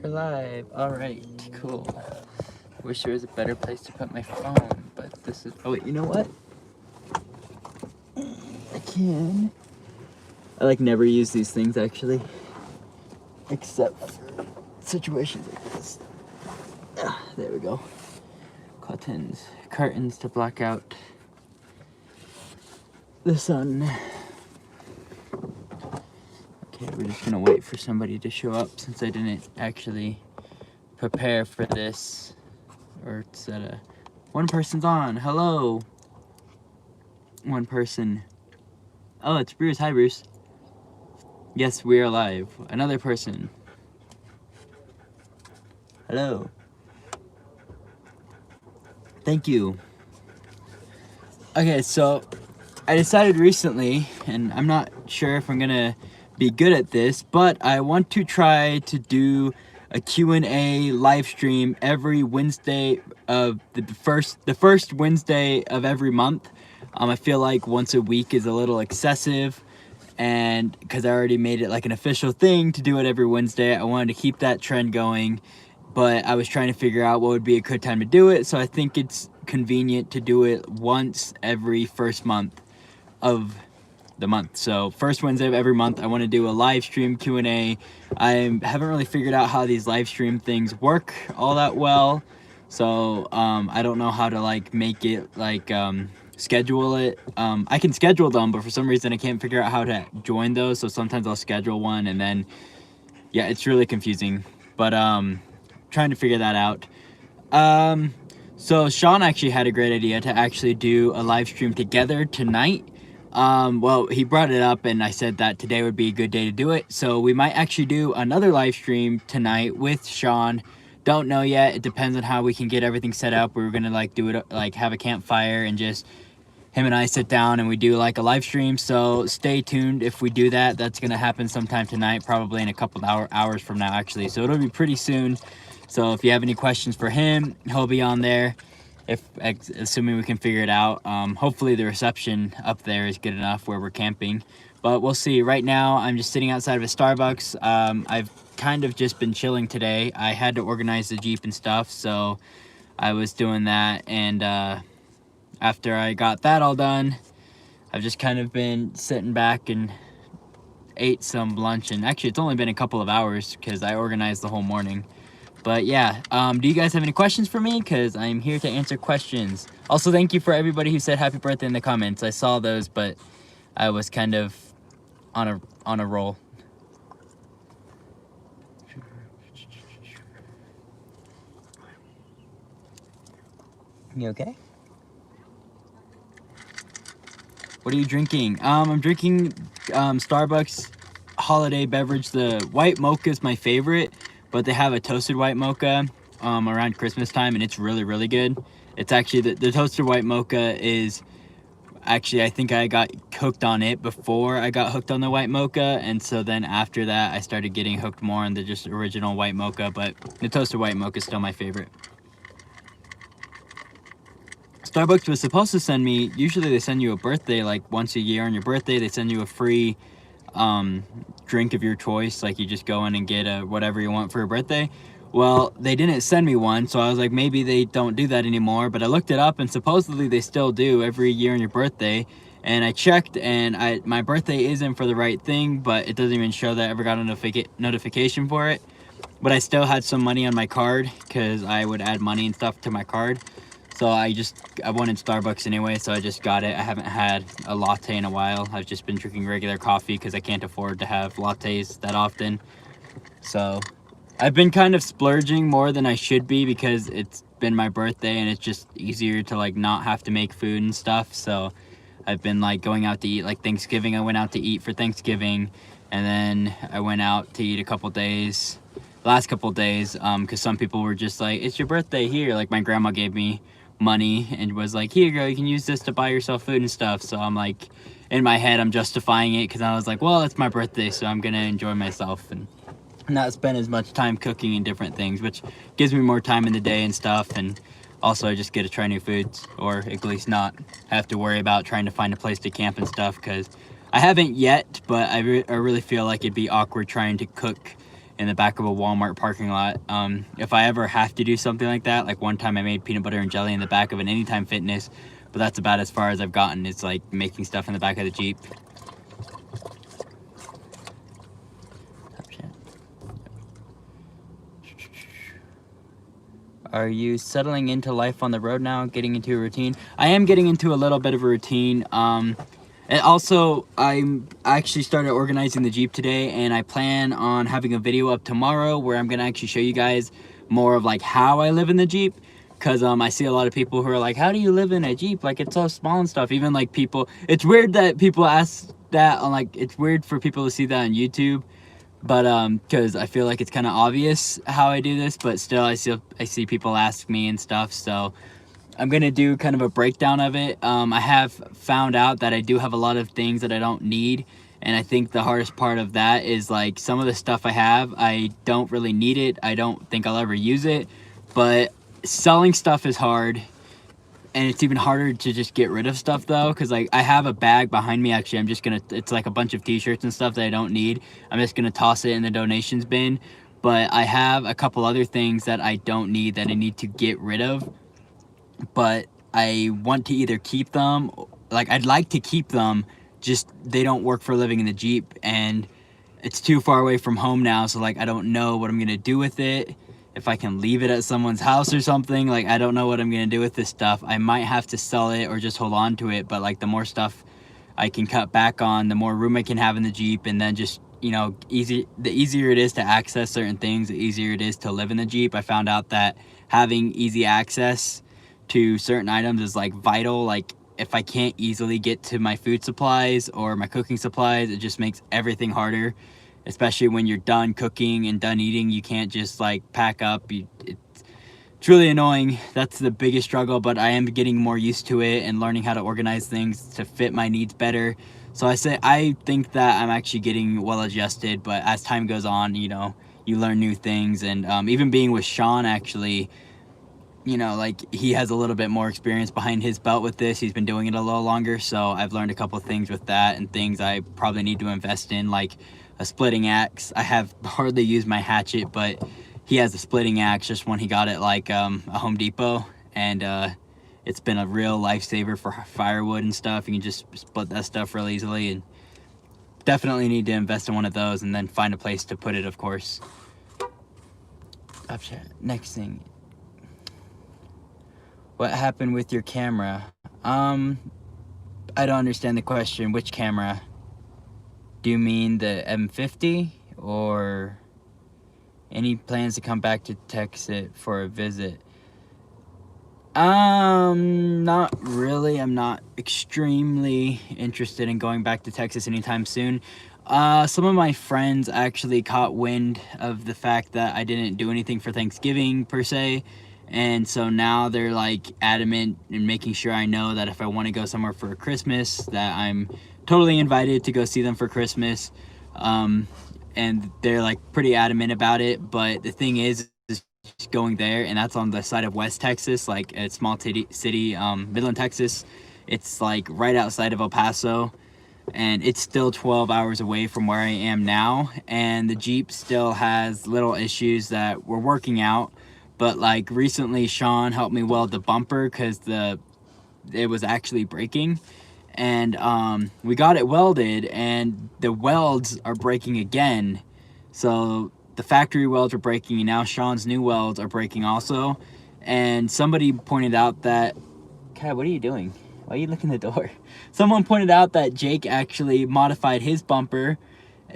We're live. Alright, cool. Wish there was a better place to put my phone, but this is... Oh wait, you know what? I can. I like never use these things actually. Except for situations like this. There we go. Curtains to block out the sun. Okay, we're just gonna wait for somebody to show up since I didn't actually prepare for this. Or set a... One person's on. Hello. One person. Oh, it's Bruce. Hi, Bruce. Yes, we are live. Another person. Hello. Thank you. Okay, so I decided recently, and I'm not sure if I'm gonna be good at this, but I want to try to do a Q&A live stream every Wednesday of the first Wednesday of every month. I feel like once a week is a little excessive, and because I already made it like an official thing to do it every Wednesday, I wanted to keep that trend going, but I was trying to figure out what would be a good time to do it, so I think it's convenient to do it once every first month of the month. So first Wednesday of every month, I want to do a live stream Q&A. I haven't really figured out how these live stream things work all that well, so I don't know how to like make it like schedule it. I can schedule them, but for some reason I can't figure out how to join those, so sometimes I'll schedule one and then yeah, it's really confusing, but trying to figure that out. So Sean actually had a great idea to actually do a live stream together tonight. Well, he brought it up and I said that today would be a good day to do it. So we might actually do another live stream tonight with Sean. Don't know yet. It depends on how we can get everything set up. We were going to like do it, like have a campfire and just him and I sit down and we do like a live stream. So stay tuned if we do that. That's going to happen sometime tonight, probably in a couple hours from now actually. So it'll be pretty soon. So if you have any questions for him, he'll be on there. Assuming we can figure it out. Hopefully the reception up there is good enough where we're camping, but we'll see. Right now I'm just sitting outside of a Starbucks. I've kind of just been chilling today. I had to organize the Jeep and stuff, so I was doing that, and after I got that all done, I've just kind of been sitting back and ate some lunch, and actually it's only been a couple of hours because I organized the whole morning. But yeah, do you guys have any questions for me? Because I'm here to answer questions. Also, thank you for everybody who said happy birthday in the comments. I saw those, but I was kind of on a roll. You okay? What are you drinking? I'm drinking Starbucks holiday beverage. The white mocha is my favorite, but they have a toasted white mocha around Christmas time, and it's really, really good. It's actually, the toasted white mocha is, actually, I think I got hooked on it before I got hooked on the white mocha, and so then after that, I started getting hooked more on the just original white mocha, but the toasted white mocha is still my favorite. Starbucks was supposed to send me, usually they send you a birthday, like once a year on your birthday, they send you a free drink of your choice, like you just go in and get whatever you want for your birthday. Well, they didn't send me one, so I was like, maybe they don't do that anymore, but I looked it up and supposedly they still do every year on your birthday, and I checked and my birthday isn't for the right thing, but it doesn't even show that I ever got a notification for it. But I still had some money on my card because I would add money and stuff to my card. So I wanted Starbucks anyway, so I just got it. I haven't had a latte in a while. I've just been drinking regular coffee because I can't afford to have lattes that often. So I've been kind of splurging more than I should be because it's been my birthday and it's just easier to like not have to make food and stuff. So I've been like going out to eat, like Thanksgiving. I went out to eat for Thanksgiving, and then I went out to eat last couple days, because some people were just like, it's your birthday here. Like my grandma gave me money and was like, here you go, you can use this to buy yourself food and stuff. So I'm like, in my head I'm justifying it because I was like, well, it's my birthday, so I'm gonna enjoy myself and not spend as much time cooking and different things, which gives me more time in the day and stuff. And also I just get to try new foods, or at least not have to worry about trying to find a place to camp and stuff, because I haven't yet, but I really feel like it'd be awkward trying to cook in the back of a Walmart parking lot. If I ever have to do something like that, like one time I made peanut butter and jelly in the back of an Anytime Fitness, but that's about as far as I've gotten. It's like making stuff in the back of the Jeep. Are you settling into life on the road now, getting into a routine? I am getting into a little bit of a routine. And also, I actually started organizing the Jeep today, and I plan on having a video up tomorrow where I'm going to actually show you guys more of like how I live in the Jeep. Because I see a lot of people who are like, how do you live in a Jeep? Like, it's so small and stuff. Even like people, it's weird that people ask that on like, it's weird for people to see that on YouTube. But because I feel like it's kind of obvious how I do this, but still I see people ask me and stuff. So I'm gonna do kind of a breakdown of it. I have found out that I do have a lot of things that I don't need, and I think the hardest part of that is like some of the stuff I have, I don't really need it. I don't think I'll ever use it, but selling stuff is hard. And it's even harder to just get rid of stuff though, because like I have a bag behind me. Actually, I'm just gonna, it's like a bunch of t-shirts and stuff that I don't need. I'm just gonna toss it in the donations bin. But I have a couple other things that I don't need that I need to get rid of. But I want to either keep them, like I'd like to keep them, just they don't work for living in the Jeep, and it's too far away from home now. So like I don't know what I'm gonna do with it. If I can leave it at someone's house or something, like I don't know what I'm gonna do with this stuff. I might have to sell it or just hold on to it, but like the more stuff I can cut back on, the more room I can have in the Jeep, and then just, you know, the easier it is to access certain things, the easier it is to live in the Jeep. I found out that having easy access to certain items is like vital. Like if I can't easily get to my food supplies or my cooking supplies, it just makes everything harder. Especially when you're done cooking and done eating, you can't just like pack up. It's really annoying. That's the biggest struggle, but I am getting more used to it and learning how to organize things to fit my needs better. So I think that I'm actually getting well adjusted, but as time goes on, you know, you learn new things. And even being with Sean, actually, you know, like he has a little bit more experience behind his belt with this. He's been doing it a little longer, so I've learned a couple of things with that and things I probably need to invest in, like a splitting axe. I have hardly used my hatchet, but he has a splitting axe, just when he got it like a Home Depot, and it's been a real lifesaver for firewood and stuff. You can just split that stuff real easily, and definitely need to invest in one of those and then find a place to put it, of course. Next thing. What happened with your camera? I don't understand the question. Which camera? Do you mean the M50, or any plans to come back to Texas for a visit? Not really. I'm not extremely interested in going back to Texas anytime soon. Some of my friends actually caught wind of the fact that I didn't do anything for Thanksgiving per se. And so now they're like adamant in making sure I know that if I want to go somewhere for Christmas, that I'm totally invited to go see them for Christmas. And they're like pretty adamant about it. But the thing is going there, and that's on the side of West Texas, like a small city, Midland, Texas. It's like right outside of El Paso, and it's still 12 hours away from where I am now. And the Jeep still has little issues that we're working out. But like recently, Sean helped me weld the bumper because it was actually breaking, and we got it welded, and the welds are breaking again. So the factory welds are breaking, and now Sean's new welds are breaking also. And somebody pointed out that, Kai, what are you doing? Why are you looking at the door? Someone pointed out that Jake actually modified his bumper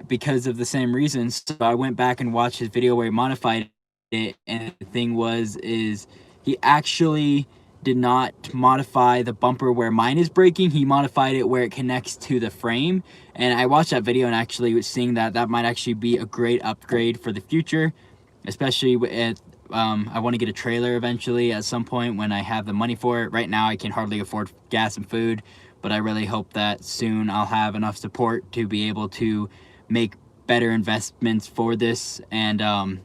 because of the same reasons. So I went back and watched his video where he modified it, and the thing is he actually did not modify the bumper where mine is breaking. He modified it where it connects to the frame. And I watched that video and actually was seeing that might actually be a great upgrade for the future, especially with I want to get a trailer eventually at some point when I have the money for it. Right now I can hardly afford gas and food, but I really hope that soon I'll have enough support to be able to make better investments for this. And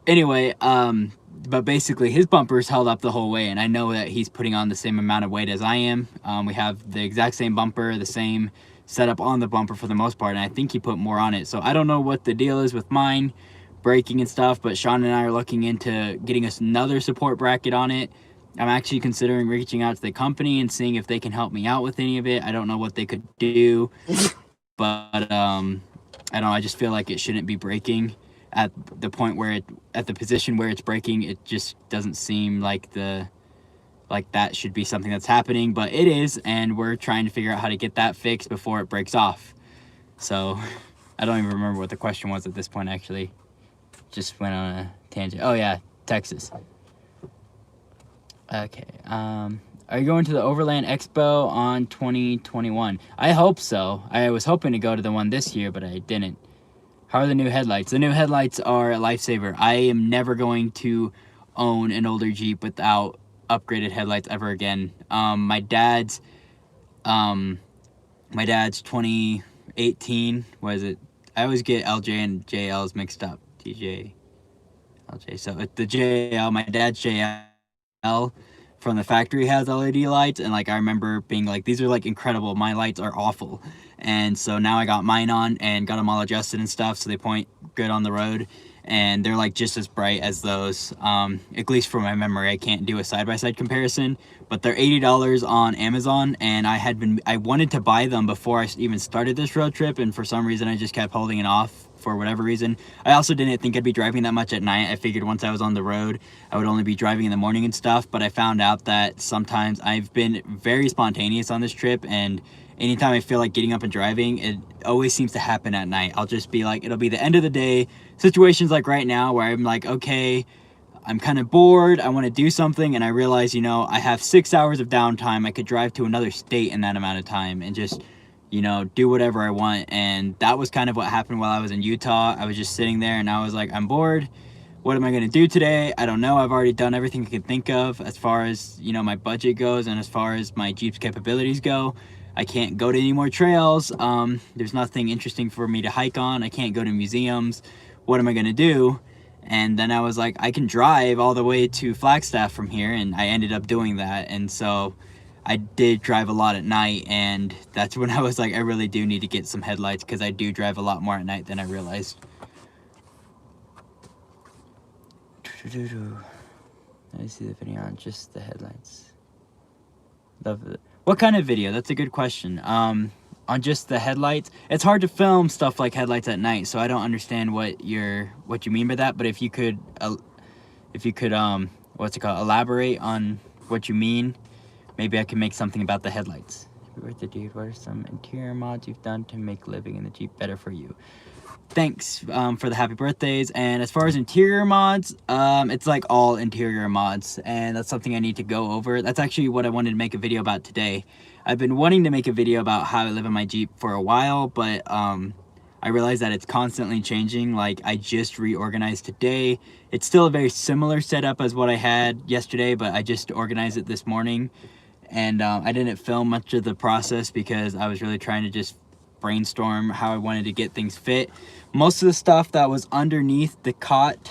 anyway, but basically his bumper's held up the whole way, and I know that he's putting on the same amount of weight as I am. We have the exact same bumper, the same set up on the bumper for the most part, and I think he put more on it. So I don't know what the deal is with mine braking and stuff, but Sean and I are looking into getting us another support bracket on it. I'm actually considering reaching out to the company and seeing if they can help me out with any of it. I don't know what they could do, but I don't know, I just feel like it shouldn't be braking at the point where at the position where it's braking. It just doesn't seem like that should be something that's happening, but it is, and we're trying to figure out how to get that fixed before it breaks off. So I don't even remember what the question was at this point, actually. Just went on a tangent. Oh yeah, Texas. Okay, are you going to the Overland Expo on 2021? I hope so. I was hoping to go to the one this year, but I didn't. How are the new headlights? The new headlights are a lifesaver. I am never going to own an older Jeep without upgraded headlights ever again. My dad's 2018, was it? I always get LJ and JLs mixed up. TJ, LJ. So the JL, my dad's JL from the factory has LED lights, and like I remember being like, these are like incredible. My lights are awful. And so now I got mine on and got them all adjusted and stuff, so they point good on the road, and they're like just as bright as those. At least from my memory, I can't do a side-by-side comparison, but they're $80 on Amazon, and I wanted to buy them before I even started this road trip, and for some reason I just kept holding it off for whatever reason. I also didn't think I'd be driving that much at night. I figured once I was on the road, I would only be driving in the morning and stuff, but I found out that sometimes I've been very spontaneous on this trip, and anytime I feel like getting up and driving, it always seems to happen at night. I'll just be like, it'll be the end of the day. Situations like right now where I'm like, okay, I'm kind of bored, I want to do something, and I realize, you know, I have 6 hours of downtime. I could drive to another state in that amount of time and just, you know, do whatever I want. And that was kind of what happened while I was in Utah. I was just sitting there and I was like, I'm bored. What am I going to do today? I don't know. I've already done everything I could think of as far as, you know, my budget goes and as far as my Jeep's capabilities go. I can't go to any more trails. There's nothing interesting for me to hike on. I can't go to museums. What am I going to do? And then I was like, I can drive all the way to Flagstaff from here, and I ended up doing that. And so I did drive a lot at night, and that's when I was like, I really do need to get some headlights, because I do drive a lot more at night than I realized. Let me see the video on just the headlights. Love it. What kind of video? That's a good question. On just the headlights, it's hard to film stuff like headlights at night, so I don't understand what you mean by that. But if you could what's it called, elaborate on what you mean, maybe I can make something about the headlights. Happy birthday, dude. What are some interior mods you've done to make living in the Jeep better for you? Thanks for the happy birthdays. And as far as interior mods, it's like all interior mods, and that's something I need to go over. That's actually what I wanted to make a video about today. I've been wanting to make a video about how I live in my Jeep for a while, but I realized that it's constantly changing. Like, I just reorganized today. It's still a very similar setup as what I had yesterday, but I just organized it this morning. And I didn't film much of the process because I was really trying to just brainstorm how I wanted to get things fit. Most of the stuff that was underneath the cot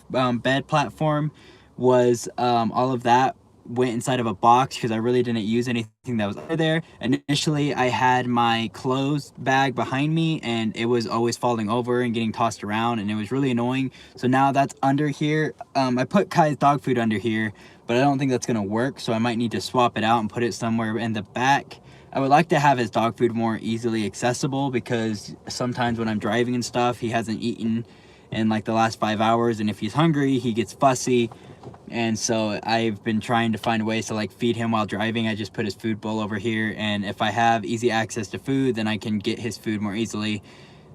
bed platform was all of that went inside of a box because I really didn't use anything that was under there. Initially, I had my clothes bag behind me, and it was always falling over and getting tossed around, and it was really annoying. So now that's under here. I put Kai's dog food under here, but I don't think that's gonna work, so I might need to swap it out and put it somewhere in the back. I would like to have his dog food more easily accessible, because sometimes when I'm driving and stuff, he hasn't eaten in like the last 5 hours, and if he's hungry, he gets fussy. And so I've been trying to find ways to like feed him while driving. I just put his food bowl over here, and if I have easy access to food, then I can get his food more easily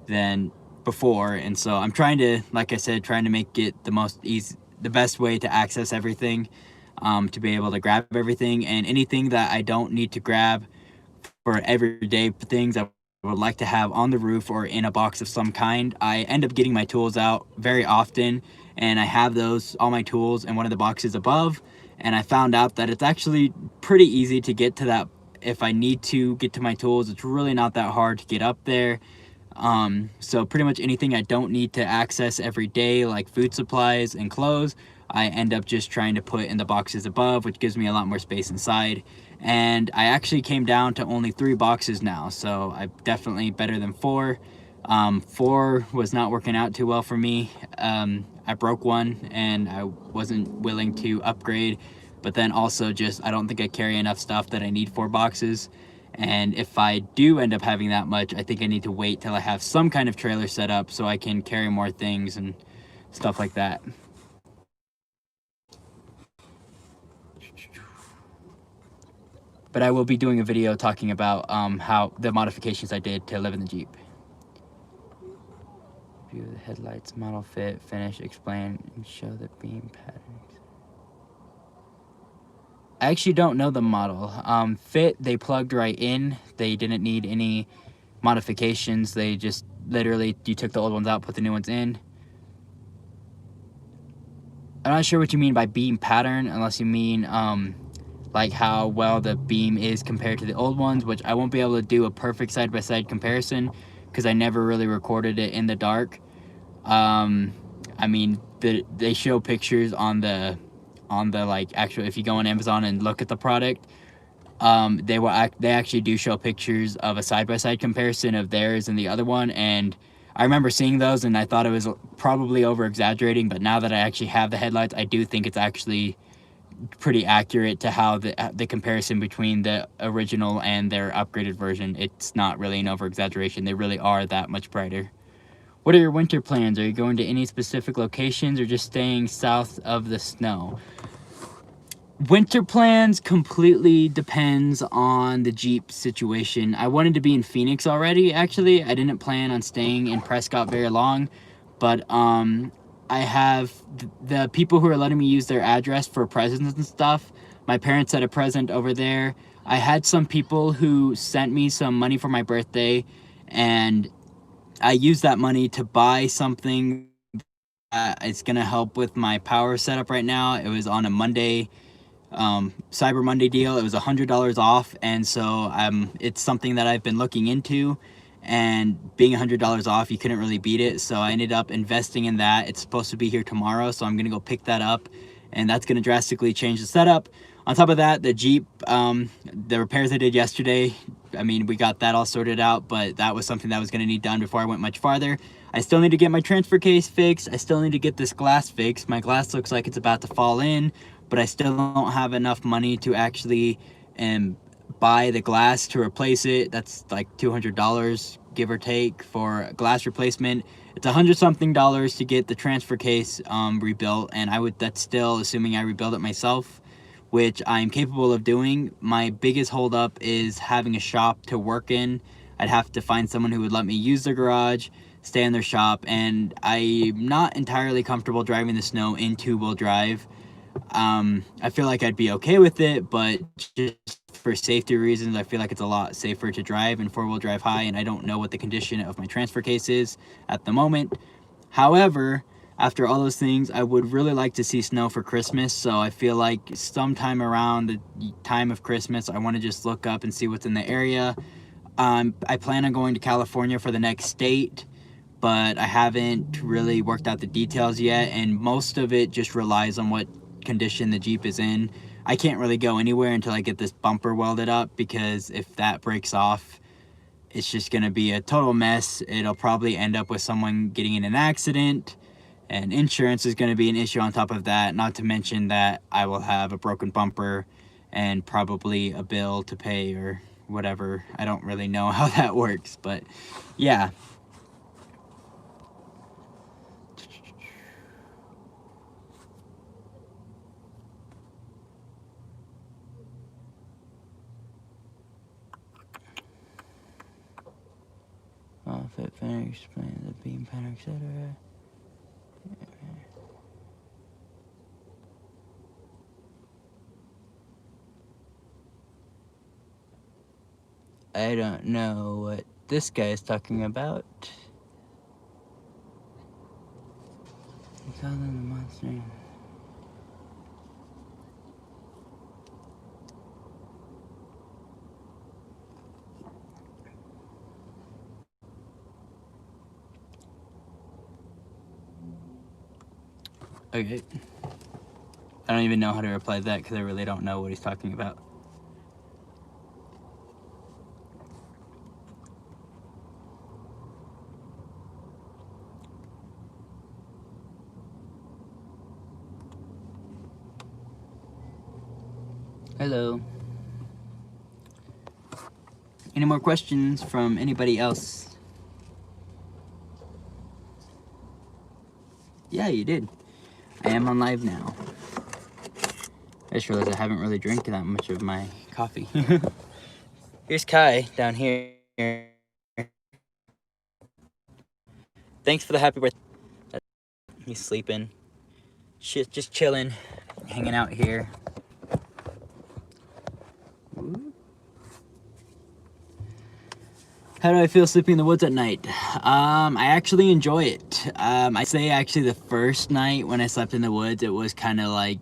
than before. And so I'm trying to, like I said, trying to make it the best way to access everything, to be able to grab everything, and anything that I don't need to grab for everyday things I would like to have on the roof or in a box of some kind. I end up getting my tools out very often, and I have all my tools in one of the boxes above, and I found out that it's actually pretty easy to get to that. If I need to get to my tools, it's really not that hard to get up there. So pretty much anything I don't need to access every day, like food supplies and clothes, I end up just trying to put in the boxes above, which gives me a lot more space inside. and I actually came down to only 3 boxes now, so I'm definitely better than 4. 4 was not working out too well for me. I broke one and I wasn't willing to upgrade, but then also just I don't think I carry enough stuff that I need 4 boxes. And if I do end up having that much, I think I need to wait till I have some kind of trailer set up so I can carry more things and stuff like that. But I will be doing a video talking about how the modifications I did to live in the Jeep. View the headlights, model, fit, finish, explain, and show the beam patterns. I actually don't know the model. Fit, they plugged right in. They didn't need any modifications. They just literally, you took the old ones out, put the new ones in. I'm not sure what you mean by beam pattern, unless you mean like how well the beam is compared to the old ones, which I won't be able to do a perfect side-by-side comparison because I never really recorded it in the dark. I mean, they show pictures on the like actual, if you go on Amazon and look at the product, they actually do show pictures of a side-by-side comparison of theirs and the other one, and I remember seeing those and I thought it was probably over-exaggerating, but now that I actually have the headlights, I do think it's actually pretty accurate to how the comparison between the original and their upgraded version. It's not really an over-exaggeration. They really are that much brighter. What are your winter plans? Are you going to any specific locations or just staying south of the snow? Winter plans completely depends on the Jeep situation. I wanted to be in Phoenix already, actually. I didn't plan on staying in Prescott very long, but I have the people who are letting me use their address for presents and stuff. My parents had a present over there. I had some people who sent me some money for my birthday, and I used that money to buy something that is going to help with my power setup right now. It was on a Monday, Cyber Monday deal. It was $100 off, and so it's something that I've been looking into, and being $100 off, you couldn't really beat it, so I ended up investing in that. It's supposed to be here tomorrow, so I'm going to go pick that up, and that's going to drastically change the setup. On top of that, the Jeep, the repairs I did yesterday, I mean, we got that all sorted out, but that was something that was going to need done before I went much farther. I still need to get my transfer case fixed. I still need to get this glass fixed. My glass looks like it's about to fall in, but I still don't have enough money to actually buy the glass to replace it. That's like $200, give or take, for glass replacement. It's $100-something to get the transfer case rebuilt, and that's still assuming I rebuild it myself, which I'm capable of doing. My biggest holdup is having a shop to work in. I'd have to find someone who would let me use their garage, stay in their shop, and I'm not entirely comfortable driving the snow in 2-wheel drive. I feel like I'd be okay with it, but just for safety reasons, I feel like it's a lot safer to drive in 4-wheel drive high, and I don't know what the condition of my transfer case is at the moment. However, after all those things, I would really like to see snow for Christmas, so I feel like sometime around the time of Christmas, I want to just look up and see what's in the area. I plan on going to California for the next state, but I haven't really worked out the details yet, and most of it just relies on what condition the Jeep is in. I can't really go anywhere until I get this bumper welded up, because if that breaks off, it's just going to be a total mess. It'll probably end up with someone getting in an accident, and insurance is going to be an issue on top of that, not to mention that I will have a broken bumper and probably a bill to pay or whatever. I don't really know how that works, but yeah. Fit, finish, explain the beam pattern, etc. I don't know what this guy is talking about. It's all in the monster. Okay. I don't even know how to reply to that because I really don't know what he's talking about. Hello. Any more questions from anybody else? Yeah, you did. I am on live now. I just realized I haven't really drank that much of my coffee. Here's Kai down here. Thanks for the happy birthday. He's sleeping. Shit, just chilling, hanging out here. How do I feel sleeping in the woods at night? I actually enjoy it. I say actually the first night when I slept in the woods, it was kind of like,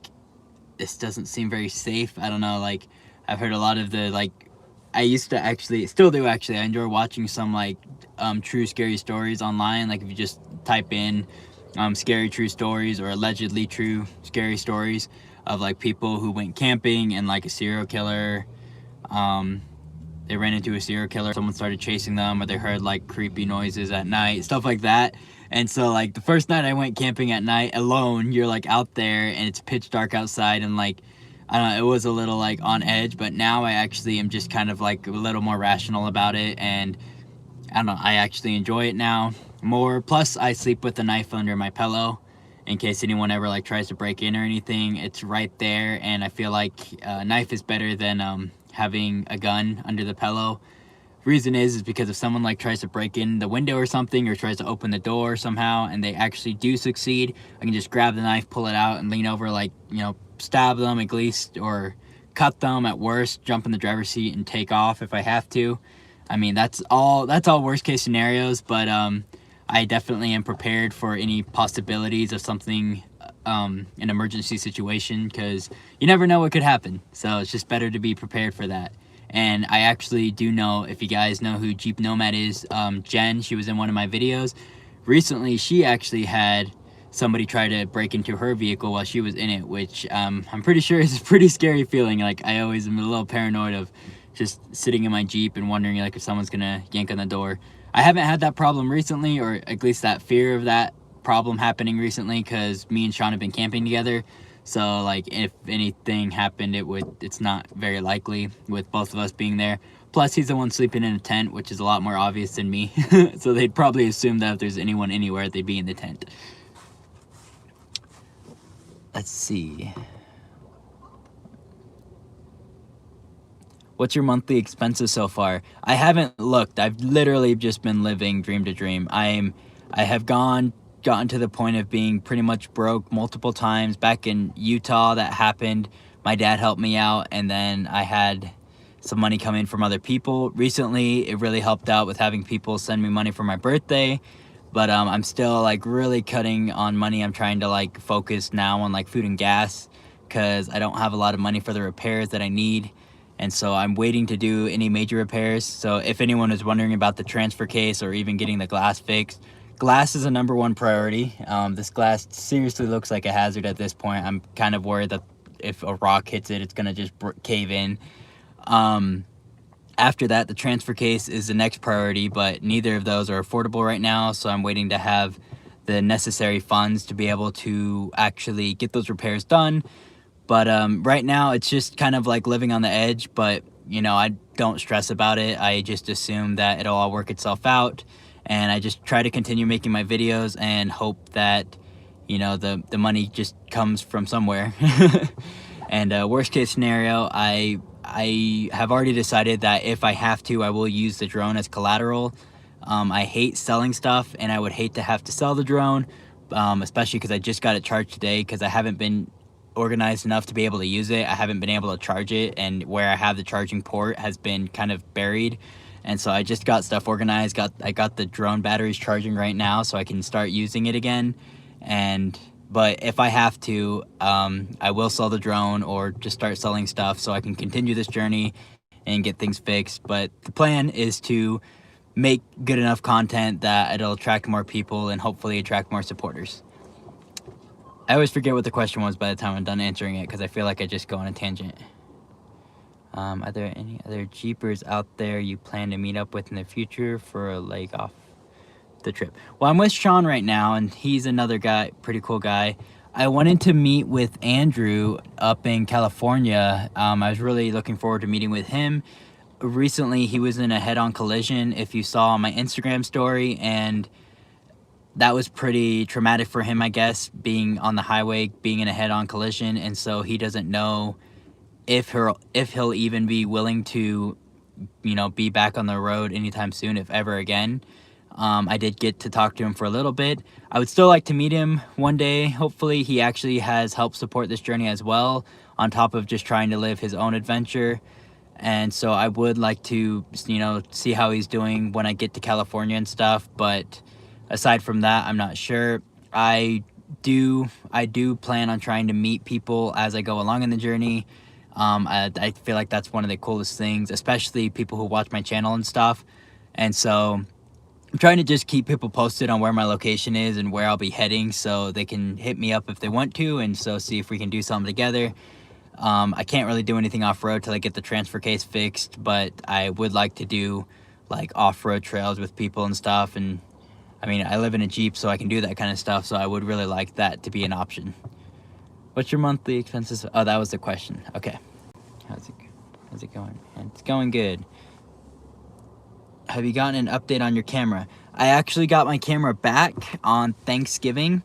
this doesn't seem very safe. I don't know, like, I've heard a lot of the, like, I used to actually, still do actually, I enjoy watching some, like, true scary stories online. Like, if you just type in scary true stories or allegedly true scary stories of, like, people who went camping and, like, a serial killer, they ran into a serial killer, someone started chasing them, or they heard, like, creepy noises at night, stuff like that. And so, like, the first night I went camping at night alone, you're, like, out there, and it's pitch dark outside, and, like, I don't know, it was a little, like, on edge, but now I actually am just kind of, like, a little more rational about it, and, I don't know, I actually enjoy it now more. Plus, I sleep with a knife under my pillow, in case anyone ever, like, tries to break in or anything. It's right there, and I feel like a knife is better than, having a gun under the pillow. Reason is because if someone, like, tries to break in the window or something, or tries to open the door somehow, and they actually do succeed, I can just grab the knife, pull it out, and lean over, like, you know, stab them at least, or cut them at worst, jump in the driver's seat and take off if I have to. I mean, that's all worst case scenarios, but I definitely am prepared for any possibilities of something, an emergency situation, because you never know what could happen. So it's just better to be prepared for that. And I actually do know, if you guys know who Jeep Nomad is, Jen, she was in one of my videos. Recently, she actually had somebody try to break into her vehicle while she was in it, which I'm pretty sure is a pretty scary feeling. Like, I always am a little paranoid of just sitting in my Jeep and wondering, like, if someone's gonna yank on the door. I haven't had that problem recently, or at least that fear of that problem happening recently, because me and Sean have been camping together. So, like, if anything happened, it's not very likely with both of us being there. Plus, he's the one sleeping in a tent, which is a lot more obvious than me. So they'd probably assume that if there's anyone anywhere, they'd be in the tent. Let's see. What's your monthly expenses so far? I haven't looked. I've literally just been living dream to dream. I have gotten to the point of being pretty much broke multiple times. Back in Utah, that happened. My dad helped me out, and then I had some money come in from other people. Recently, it really helped out with having people send me money for my birthday. But I'm still, like, really cutting on money. I'm trying to, like, focus now on, like, food and gas, because I don't have a lot of money for the repairs that I need. And so I'm waiting to do any major repairs. So if anyone is wondering about the transfer case or even getting the glass fixed, glass is a #1 priority. This glass seriously looks like a hazard at this point. I'm kind of worried that if a rock hits it, it's gonna just cave in. After that, the transfer case is the next priority, but neither of those are affordable right now. So I'm waiting to have the necessary funds to be able to actually get those repairs done. But right now, it's just kind of like living on the edge, but, you know, I don't stress about it. I just assume that it'll all work itself out, and I just try to continue making my videos and hope that, you know, the money just comes from somewhere. And worst case scenario, I have already decided that if I have to, I will use the drone as collateral. I hate selling stuff, and I would hate to have to sell the drone, especially because I just got it charged today, because I haven't been organized enough to be able to use it. I haven't been able to charge it, and where I have the charging port has been kind of buried. And so I just got stuff organized. I got the drone batteries charging right now, so I can start using it again. But if I have to, I will sell the drone or just start selling stuff so I can continue this journey and get things fixed. But the plan is to make good enough content that it'll attract more people and hopefully attract more supporters. I always forget what the question was by the time I'm done answering it, because I feel like I just go on a tangent. Are there any other Jeepers out there you plan to meet up with in the future for a leg off the trip? Well, I'm with Sean right now, and he's another guy, pretty cool guy. I wanted to meet with Andrew up in California. I was really looking forward to meeting with him. Recently, he was in a head-on collision, if you saw on my Instagram story, and that was pretty traumatic for him, I guess, being on the highway, being in a head-on collision, and so he doesn't know if he'll even be willing to, you know, be back on the road anytime soon, if ever again. I did get to talk to him for a little bit. I would still like to meet him one day. Hopefully he actually has helped support this journey as well, on top of just trying to live his own adventure. And so I would like to, you know, see how he's doing when I get to California and stuff. But aside from that, I'm not sure. I do plan on trying to meet people as I go along in the journey. I feel like that's one of the coolest things, especially people who watch my channel and stuff. And so I'm trying to just keep people posted on where my location is and where I'll be heading, so they can hit me up if they want to, and so see if we can do something together. I can't really do anything off-road till I get the transfer case fixed, but I would like to do like off-road trails with people and stuff. And I mean, I live in a Jeep, so I can do that kind of stuff, so I would really like that to be an option. What's your monthly expenses? Oh, that was the question. Okay. How's it going, man? It's going good. Have you gotten an update on your camera? I actually got my camera back on Thanksgiving.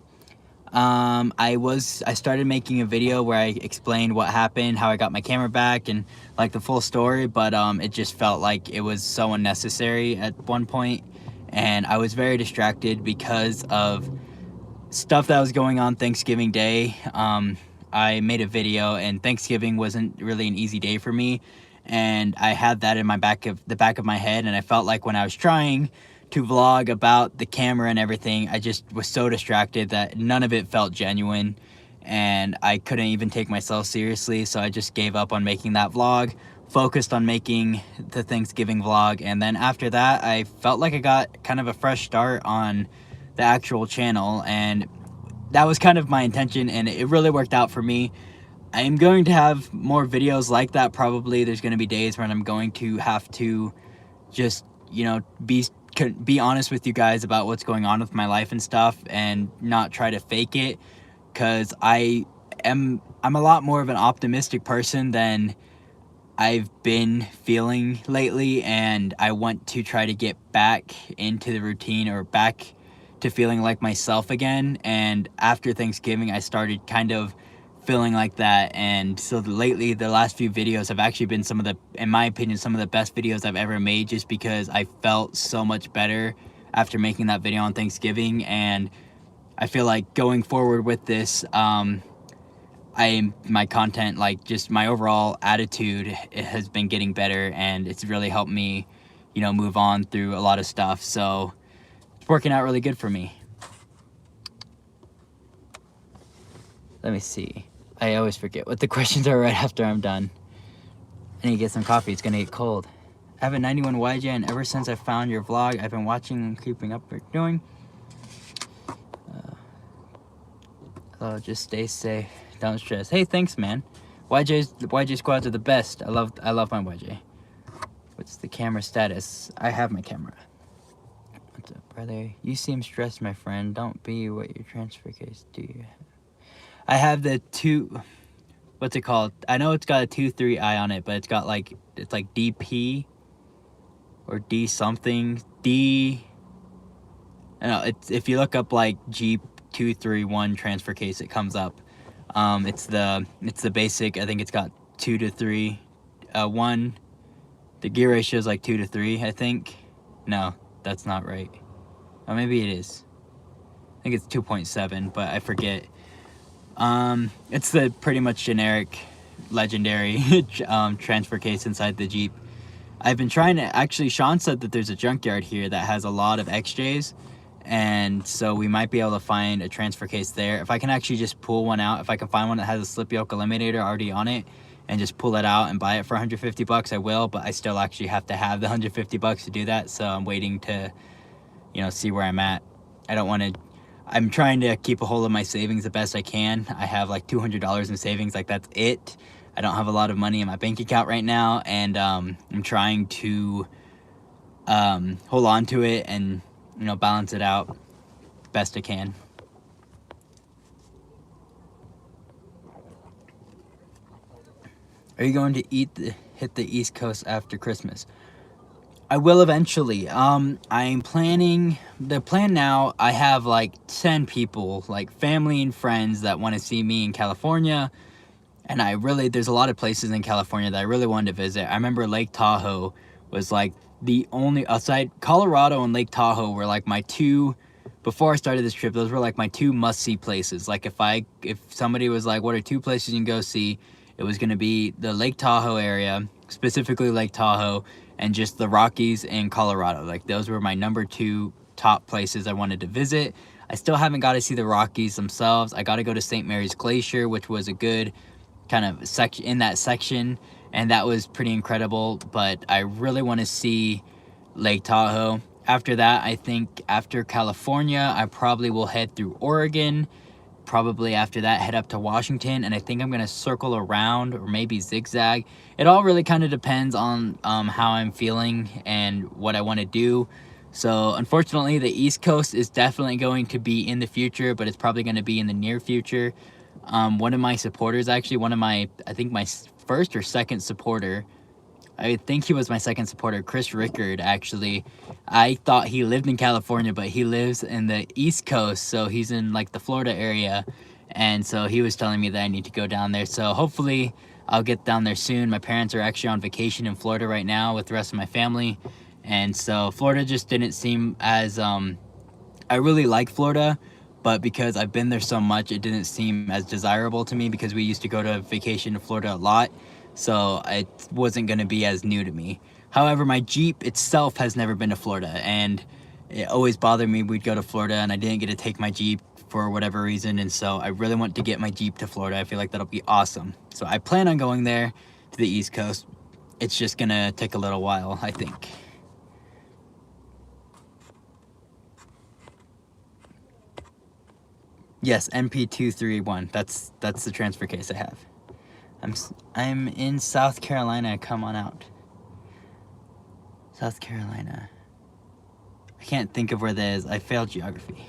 I started making a video where I explained what happened, how I got my camera back, and like the full story, but it just felt like it was so unnecessary at one point, and I was very distracted because of stuff that was going on Thanksgiving Day. I made a video, and Thanksgiving wasn't really an easy day for me, and I had that in the back of my head, and I felt like when I was trying to vlog about the camera and everything, I just was so distracted that none of it felt genuine, and I couldn't even take myself seriously, so I just gave up on making that vlog, focused on making the Thanksgiving vlog. And then after that, I felt like I got kind of a fresh start on the actual channel, and that was kind of my intention, and it really worked out for me. I am going to have more videos like that probably. There's going to be days when I'm going to have to just, you know, be honest with you guys about what's going on with my life and stuff, and not try to fake it, because I'm a lot more of an optimistic person than I've been feeling lately, and I want to try to get back into the routine, or back to feeling like myself again. And after Thanksgiving, I started kind of feeling like that, and so lately the last few videos have actually been some of the, in my opinion, some of the best videos I've ever made, just because I felt so much better after making that video on Thanksgiving. And I feel like going forward with this, my content, like just my overall attitude, it has been getting better, and it's really helped me, you know, move on through a lot of stuff. So it's working out really good for me. Let me see. I always forget what the questions are right after I'm done. I need to get some coffee. It's gonna get cold. I have a 91 YJ, and ever since I found your vlog, I've been watching and keeping up what you're doing. Just stay safe. Don't stress. Hey, thanks, man. YJ squads are the best. I love my YJ. What's the camera status? I have my camera. What's up, brother? You seem stressed, my friend. Don't be. What your transfer case do you have? I have the what's it called? I know it's got a 2.3i on it, but it's got like, it's like DP or D something. I know, it's, if you look up like Jeep 231 transfer case, it comes up. It's the basic. I think it's got 2 to 3, 1. The gear ratio is like 2 to 3, I think. No, that's not right. Oh, maybe it is. I think it's 2.7, but I forget. It's the pretty much generic, legendary transfer case inside the Jeep. I've been trying to, actually, Sean said that there's a junkyard here that has a lot of XJs, and so we might be able to find a transfer case there. If I can actually just pull one out, if I can find one that has a slip yoke eliminator already on it, and just pull it out and buy it for 150 bucks, I will, but I still actually have to have the 150 bucks to do that, so I'm waiting to, you know, see where I'm at. I don't want to, I'm trying to keep a hold of my savings the best I can. I have like $200 in savings, like that's it. I don't have a lot of money in my bank account right now, and I'm trying to hold on to it and, you know, balance it out best I can. Are you going to hit the East Coast after Christmas? I will eventually. I'm planning, the plan now, I have like 10 people, like family and friends that want to see me in California. And there's a lot of places in California that I really wanted to visit. I remember Lake Tahoe was like the only, outside Colorado and Lake Tahoe were like my two, before I started this trip, those were like my two must-see places. Like if somebody was like, what are two places you can go see? It was going to be the Lake Tahoe area, specifically Lake Tahoe, and just the Rockies in Colorado. Like those were my number two top places I wanted to visit. I still haven't got to see the Rockies themselves. I got to go to St. Mary's Glacier, which was a good kind of section in that section, and that was pretty incredible. But I really want to see Lake Tahoe. After that, I think after California, I probably will head through Oregon. Probably after that, head up to Washington, and I think I'm gonna circle around or maybe zigzag. It all really kind of depends on how I'm feeling and what I want to do. So unfortunately, the East Coast is definitely going to be in the future, but it's probably going to be in the near future. One of my supporters, actually, I think my first or second supporter, I think he was my second supporter, Chris Rickard, actually. I thought he lived in California, but he lives in the East Coast, so he's in like the Florida area. And so he was telling me that I need to go down there. So hopefully I'll get down there soon. My parents are actually on vacation in Florida right now with the rest of my family. And so Florida just didn't seem as, I really like Florida, but because I've been there so much, it didn't seem as desirable to me because we used to go to vacation to Florida a lot. So it wasn't going to be as new to me. However, my Jeep itself has never been to Florida, and it always bothered me. We'd go to Florida and I didn't get to take my Jeep for whatever reason, and so I really want to get my Jeep to Florida. I feel like that'll be awesome. So I plan on going there to the East Coast. It's just going to take a little while, I think. Yes, MP231. That's the transfer case I have. I'm in South Carolina. Come on out. South Carolina. I can't think of where that is. I failed geography.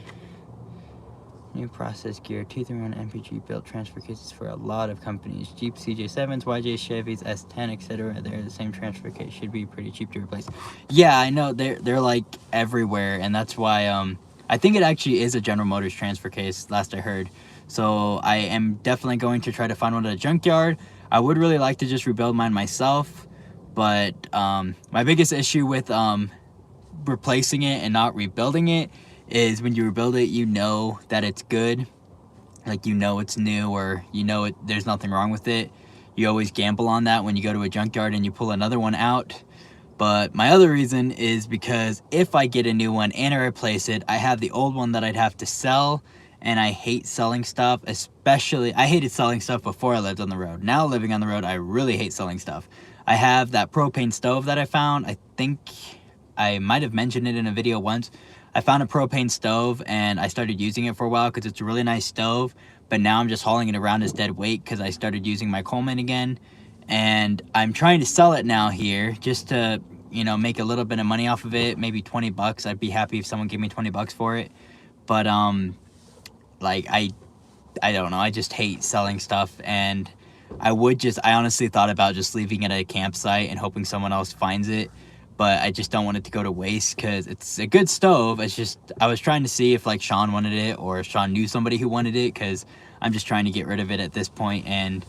New process gear. 231 MPG built transfer cases for a lot of companies. Jeep CJ7s, YJ Chevys, S10, etc. They're the same transfer case. Should be pretty cheap to replace. Yeah, I know. They're like everywhere, and that's why I think it actually is a General Motors transfer case, last I heard. So I am definitely going to try to find one at a junkyard. I would really like to just rebuild mine myself, but my biggest issue with replacing it and not rebuilding it is when you rebuild it, you know that it's good. Like, you know it's new, or you know there's nothing wrong with it. You always gamble on that when you go to a junkyard and you pull another one out. But my other reason is because if I get a new one and I replace it, I have the old one that I'd have to sell, and I hate selling stuff. Especially, I hated selling stuff before I lived on the road. Now living on the road, I really hate selling stuff. I have that propane stove that I found. I think I might have mentioned it in a video once. I found a propane stove and I started using it for a while because it's a really nice stove. But now I'm just hauling it around as dead weight because I started using my Coleman again. And I'm trying to sell it now here just to, you know, make a little bit of money off of it. Maybe 20 bucks. I'd be happy if someone gave me 20 bucks for it. But like I don't know. I just hate selling stuff, and I honestly thought about just leaving it at a campsite and hoping someone else finds it. But I just don't want it to go to waste because it's a good stove. It's just, I was trying to see if like Sean wanted it or if Sean knew somebody who wanted it, because I'm just trying to get rid of it at this point. And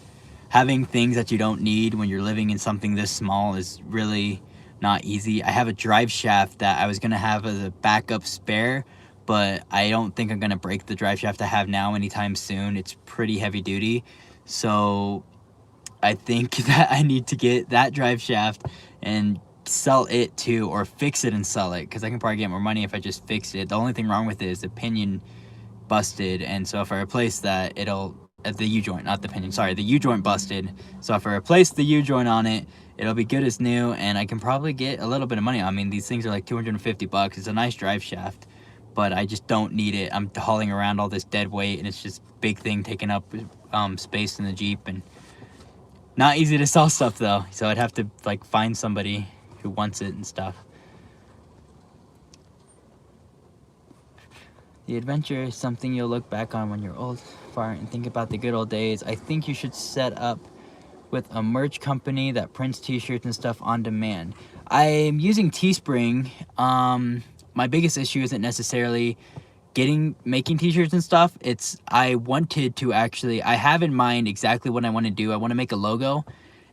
having things that you don't need when you're living in something this small is really not easy. I have a drive shaft that I was going to have as a backup spare, but I don't think I'm going to break the drive shaft I have now anytime soon. It's pretty heavy duty. So I think that I need to get that drive shaft and sell it too, or fix it and sell it, because I can probably get more money if I just fix it. The only thing wrong with it is the pinion busted, and so if I replace that, it'll the U-joint, not the pinion, sorry, the U-joint busted. So if I replace the U-joint on it, it'll be good as new, and I can probably get a little bit of money. I mean, these things are like 250 bucks. It's a nice drive shaft, but I just don't need it. I'm hauling around all this dead weight, and it's just big thing taking up space in the Jeep, and not easy to sell stuff though. So I'd have to like find somebody who wants it and stuff. The adventure is something you'll look back on when you're old, far, and think about the good old days. I think you should set up with a merch company that prints t-shirts and stuff on demand. I'm using Teespring. My biggest issue isn't necessarily making t-shirts and stuff. It's I have in mind exactly what I want to do. I want to make a logo,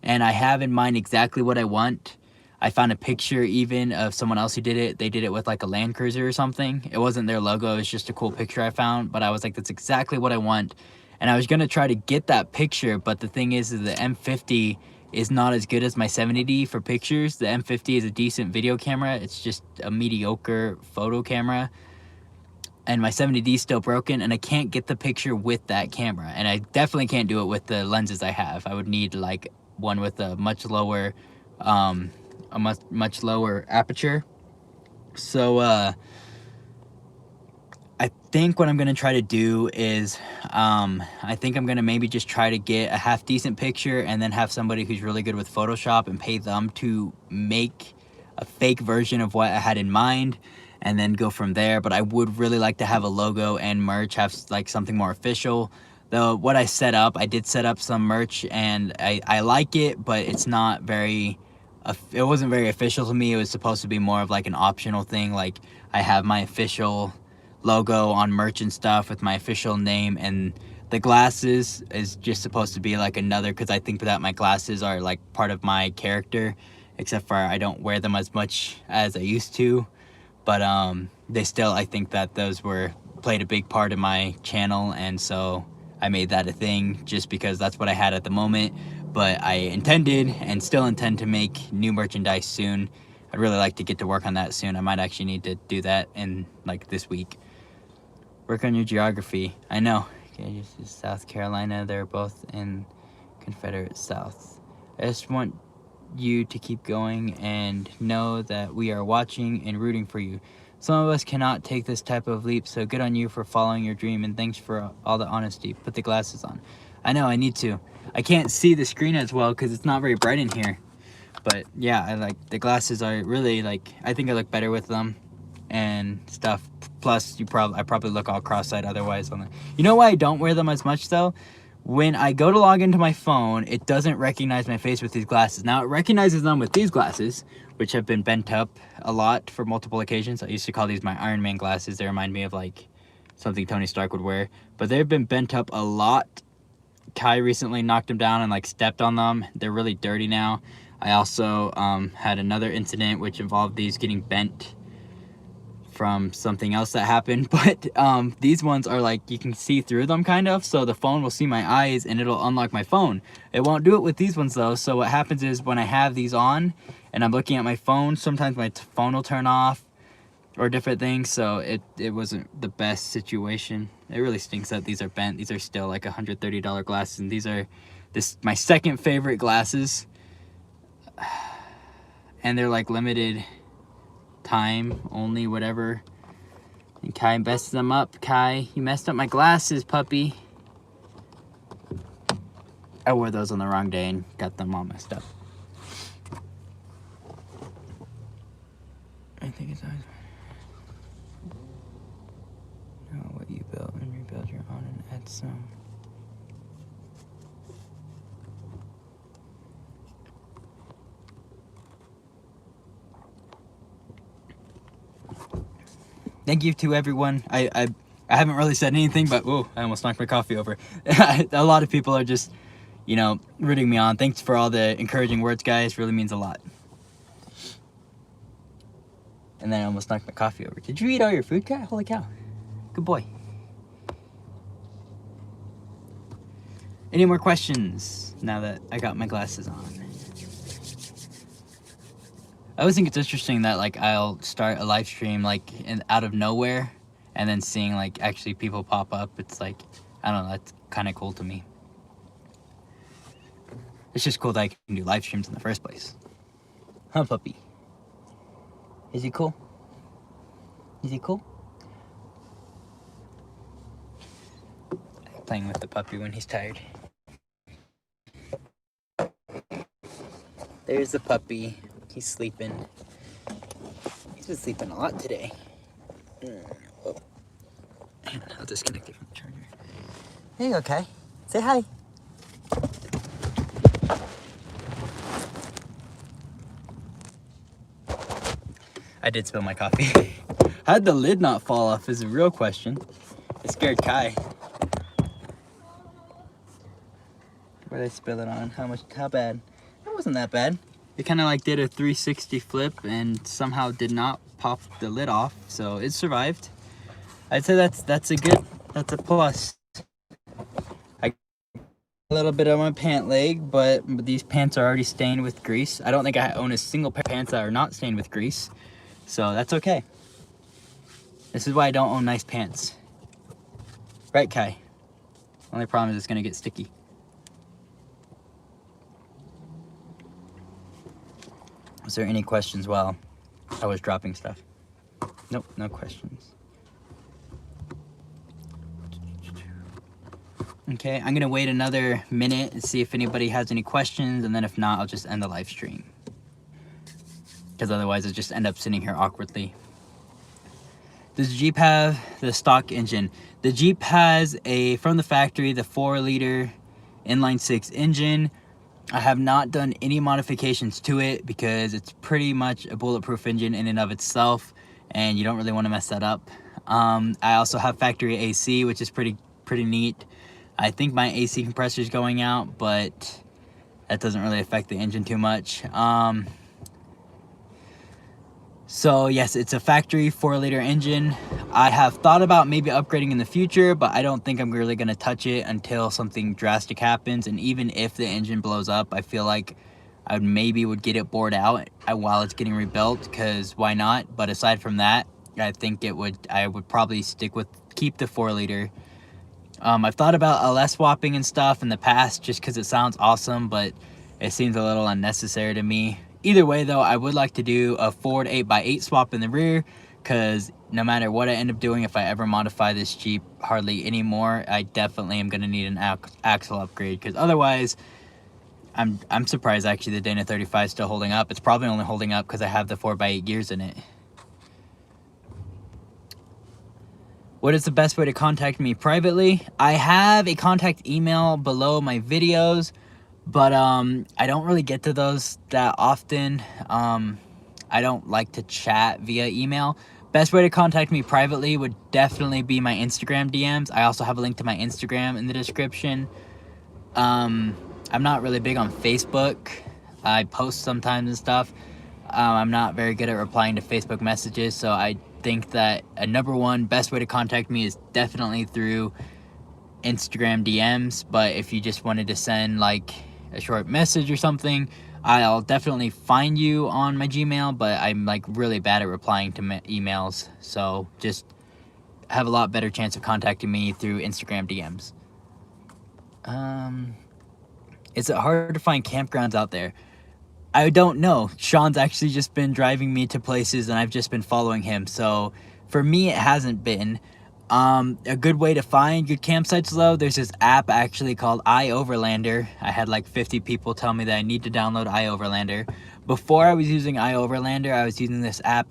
and I have in mind exactly what I want. I found a picture even of someone else who did it. They did it with like a Land Cruiser or something. It wasn't their logo, it was just a cool picture I found, but I was like, that's exactly what I want. And I was gonna try to get that picture, but the thing is the M50 is not as good as my 70D for pictures. The M50 is a decent video camera. It's just a mediocre photo camera. And my 70D is still broken, and I can't get the picture with that camera. And I definitely can't do it with the lenses I have. I would need like one with a much lower aperture. So I think what I'm gonna try to do is I think I'm gonna maybe just try to get a half decent picture and then have somebody who's really good with Photoshop and pay them to make a fake version of what I had in mind, and then go from there. But I would really like to have a logo and merch, have like something more official. Though what I did set up some merch, and I like it, but it's not very, it wasn't very official to me. It was supposed to be more of like an optional thing. Like I have my official logo on merch and stuff with my official name, and the glasses is just supposed to be like another, because I think that my glasses are like part of my character, except for I don't wear them as much as I used to. But they still, I think that those played a big part of my channel, and so I made that a thing just because that's what I had at the moment. But I intended and still intend to make new merchandise soon. I'd really like to get to work on that soon. I might actually need to do that in like this week. Work on your geography. I know. Okay, this is South Carolina. They're both in Confederate South. I just want you to keep going and know that we are watching and rooting for you. Some of us cannot take this type of leap, so good on you for following your dream, and thanks for all the honesty. Put the glasses on. I know, I need to. I can't see the screen as well because it's not very bright in here. But yeah, I like the glasses are really like, I think I look better with them and stuff. Plus, I probably look all cross-eyed otherwise on the. You know why I don't wear them as much though? When I go to log into my phone, it doesn't recognize my face with these glasses. Now, it recognizes them with these glasses, which have been bent up a lot for multiple occasions. I used to call these my Iron Man glasses. They remind me of, like, something Tony Stark would wear. But they've been bent up a lot. Kai recently knocked them down and, like, stepped on them. They're really dirty now. I also had another incident which involved these getting bent from something else that happened, but these ones are like, you can see through them kind of, so the phone will see my eyes and it'll unlock my phone. It won't do it with these ones though. So what happens is when I have these on and I'm looking at my phone, sometimes my phone will turn off or different things. So it wasn't the best situation. It really stinks that these are bent. These are still like $130 glasses, and these are my second favorite glasses, and they're like limited time only, whatever. And Kai messed them up. Kai, you messed up my glasses, puppy. I wore those on the wrong day and got them all messed up. I think it's always know what you built and rebuild your own and add some. Thank you to everyone. I haven't really said anything, but whoa, I almost knocked my coffee over. A lot of people are just, you know, rooting me on. Thanks for all the encouraging words, guys. Really means a lot. And then I almost knocked my coffee over. Did you eat all your food, Cat? Holy cow. Good boy. Any more questions now that I got my glasses on? I always think it's interesting that, like, I'll start a live stream, like, out of nowhere, and then seeing, like, actually people pop up. It's like, I don't know, that's kind of cool to me. It's just cool that I can do live streams in the first place. Huh, puppy? Is he cool? Is he cool? Playing with the puppy when he's tired. There's the puppy. He's sleeping. He's been sleeping a lot today. Oh. Hang on, I'll disconnect it from the charger. There you go, Kai. Say hi. did spill my coffee. How did the lid not fall off is a real question. It scared Kai. What did I spill it on? How bad? It wasn't that bad. It kind of like did a 360 flip and somehow did not pop the lid off, so it survived. I'd say that's a plus. I got a little bit on my pant leg, but these pants are already stained with grease. I don't think I own a single pair of pants that are not stained with grease, so that's okay. This is why I don't own nice pants. Right, Kai? Only problem is it's gonna get sticky. Was there any questions while I was dropping stuff? Nope, no questions. Okay, I'm gonna wait another minute and see if anybody has any questions, and then if not, I'll just end the live stream. Because otherwise I'll just end up sitting here awkwardly. Does the Jeep have the stock engine? The Jeep has from the factory, the 4-liter inline 6 engine. I have not done any modifications to it because it's pretty much a bulletproof engine in and of itself, and you don't really want to mess that up. I also have factory AC, which is pretty neat. I think my AC compressor is going out, but that doesn't really affect the engine too much. So yes, it's a factory 4-liter engine. I have thought about maybe upgrading in the future, but I don't think I'm really going to touch it until something drastic happens. And even if the engine blows up, I feel like I would get it bored out while it's getting rebuilt, because why not? But aside from that, I think I would probably keep the 4-liter. I've thought about LS swapping and stuff in the past just because it sounds awesome, but it seems a little unnecessary to me. Either way, though, I would like to do a Ford 8x8 swap in the rear, because no matter what I end up doing, if I ever modify this Jeep hardly anymore, I definitely am going to need an axle upgrade, because otherwise, I'm surprised actually the Dana 35 is still holding up. It's probably only holding up because I have the 4x8 gears in it. What is the best way to contact me privately? I have a contact email below my videos, but I don't really get to those that often. I don't like to chat via email. Best way to contact me privately would definitely be my Instagram DMs. I also have a link to my Instagram in the description. I'm not really big on Facebook. I post sometimes and stuff. I'm not very good at replying to Facebook messages, so I think that a #1 best way to contact me is definitely through Instagram DMs. But if you just wanted to send like a short message or something, I'll definitely find you on my Gmail, but I'm like really bad at replying to emails, so just have a lot better chance of contacting me through Instagram DMs. Is it hard to find campgrounds out there? I don't know. Sean's actually just been driving me to places and I've just been following him, so for me it hasn't been. A good way to find good campsites though, there's this app actually called iOverlander. I had like 50 people tell me that I need to download iOverlander. Before I was using iOverlander, I was using this app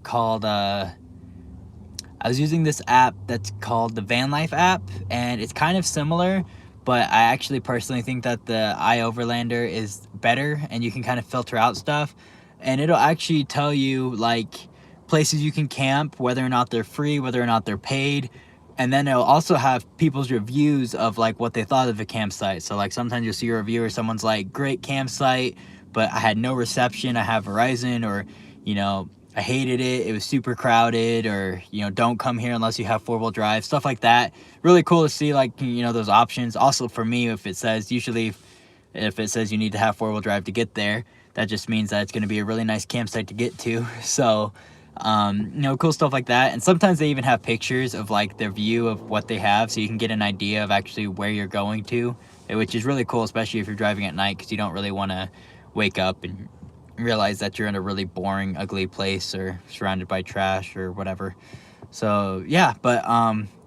that's called the Van Life app, and it's kind of similar, but I actually personally think that the iOverlander is better, and you can kind of filter out stuff, and it'll actually tell you like places you can camp, whether or not they're free, whether or not they're paid. And then it'll also have people's reviews of like what they thought of the campsite. So like sometimes you'll see a review or someone's like, great campsite, but I had no reception, I have Verizon, or you know, I hated it, it was super crowded, or you know, don't come here unless you have 4-wheel drive, stuff like that. Really cool to see, like, you know, those options. Also for me, if it says you need to have 4-wheel drive to get there, that just means that it's going to be a really nice campsite to get to. So you know, cool stuff like that. And sometimes they even have pictures of like their view of what they have, so you can get an idea of actually where you're going to, which is really cool, especially if you're driving at night, because you don't really want to wake up and realize that you're in a really boring, ugly place or surrounded by trash or whatever. So yeah, but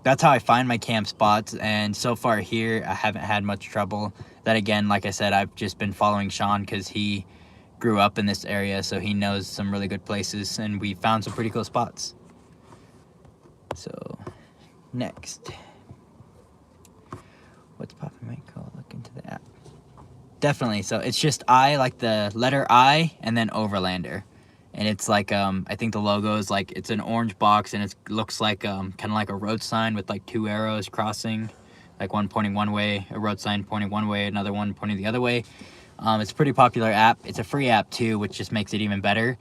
that's how I find my camp spots, and so far here I haven't had much trouble. That again, like I said, I've just been following Sean because he grew up in this area, so he knows some really good places, and we found some pretty cool spots. So next, what's popping my call? Look into the app. Definitely. So it's just like the letter I and then Overlander, and it's like I think the logo is like, it's an orange box, and it looks like kind of like a road sign with like 2 arrows crossing, like one pointing one way, a road sign pointing one way, another one pointing the other way. It's a pretty popular app. It's a free app too, which just makes it even better.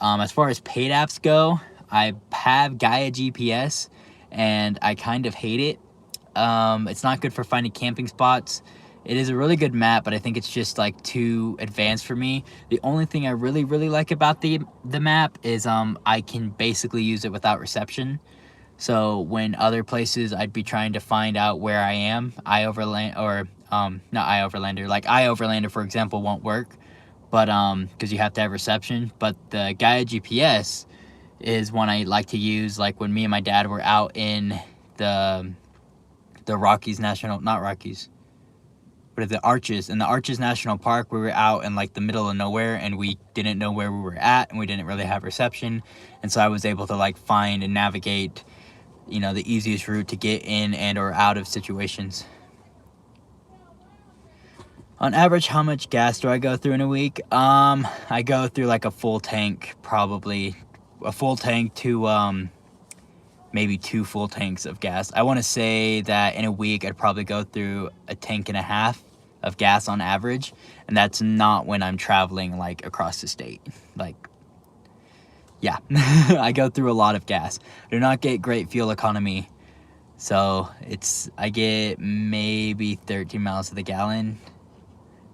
As far as paid apps go, I have Gaia GPS, and I kind of hate it. It's not good for finding camping spots. It is a really good map, but I think it's just like too advanced for me. The only thing I really like about the map is I can basically use it without reception. So when other places I'd be trying to find out where I am, iOverland, or not iOverlander, like iOverlander for example, won't work, but because you have to have reception. But the Gaia GPS is one I like to use, like when me and my dad were out in the Rockies National, not Rockies, but the Arches, in the Arches National Park. We were out in like the middle of nowhere, and we didn't know where we were at, and we didn't really have reception, and so I was able to like find and navigate, you know, the easiest route to get in and or out of situations. On average, how much gas do I go through in a week? I go through like a full tank, probably a full tank to maybe 2 full tanks of gas. I want to say that in a week I'd probably go through a tank and a half of gas on average, and that's not when I'm traveling like across the state. Like, yeah, I go through a lot of gas. I do not get great fuel economy, so I get maybe 13 miles to the gallon,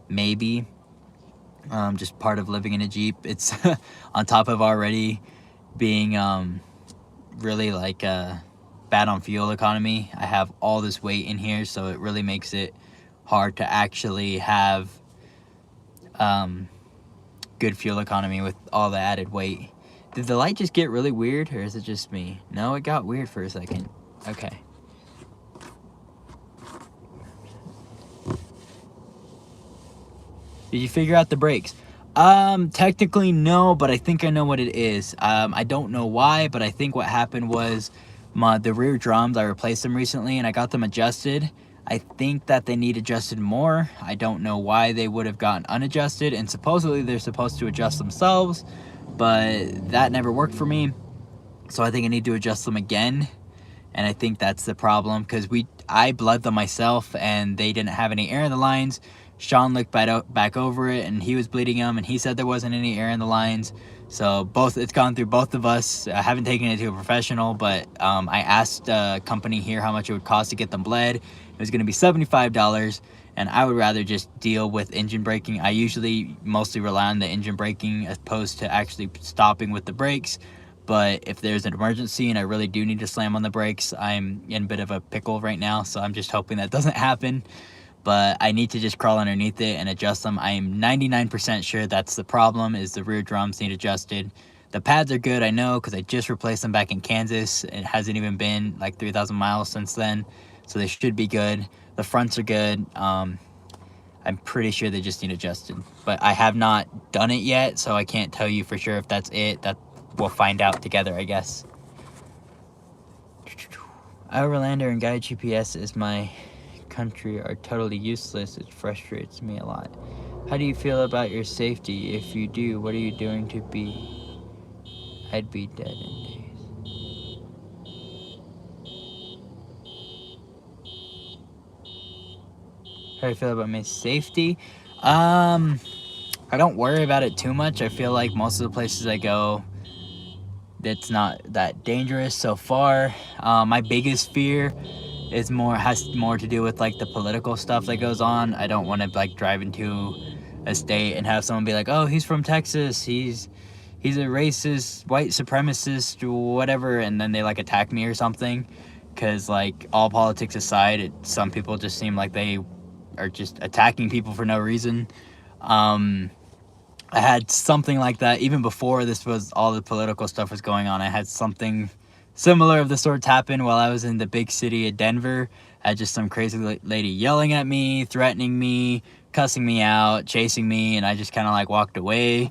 maybe. Just part of living in a Jeep. It's on top of already being really like bad on fuel economy. I have all this weight in here, so it really makes it hard to actually have good fuel economy with all the added weight. Did the light just get really weird, or is it just me? No, it got weird for a second. Okay. Did you figure out the brakes? Technically no, but I think I know what it is. I don't know why, but I think what happened was the rear drums, I replaced them recently and I got them adjusted. I think that they need adjusted more. I don't know why they would have gotten unadjusted, and supposedly they're supposed to adjust themselves, but that never worked for me. So I think I need to adjust them again, and I think that's the problem, because I bled them myself and they didn't have any air in the lines. Sean looked back over it and he was bleeding them, and he said there wasn't any air in the lines. So it's gone through both of us. I haven't taken it to a professional, but I asked a company here how much it would cost to get them bled. It was going to be $75, and I would rather just deal with engine braking. I usually mostly rely on the engine braking as opposed to actually stopping with the brakes. But if there's an emergency and I really do need to slam on the brakes, I'm in a bit of a pickle right now, so I'm just hoping that doesn't happen. But I need to just crawl underneath it and adjust them. I am 99% sure that's the problem, is the rear drums need adjusted. The pads are good, I know, because I just replaced them back in Kansas. It hasn't even been like 3,000 miles since then, so they should be good. The fronts are good. I'm pretty sure they just need adjusted, but I have not done it yet, so I can't tell you for sure if that's it. That we'll find out together, I guess. Overlander and Gaia GPS is my country are totally useless. It frustrates me a lot. How do you feel about your safety? If you do, what are you doing to be? I'd be dead in days. How do you feel about my safety? I don't worry about it too much. I feel like most of the places I go, it's not that dangerous so far. My biggest fear has more to do with like the political stuff that goes on. I don't want to like drive into a state and have someone be like, oh, he's from Texas, he's a racist, white supremacist, whatever, and then they like attack me or something. Because like, all politics aside, some people just seem like they are just attacking people for no reason. I had something like that even before all the political stuff was going on. I had something similar of the sorts happen while I was in the big city of Denver. I had just some crazy lady yelling at me, threatening me, cussing me out, chasing me, and I just kind of like walked away.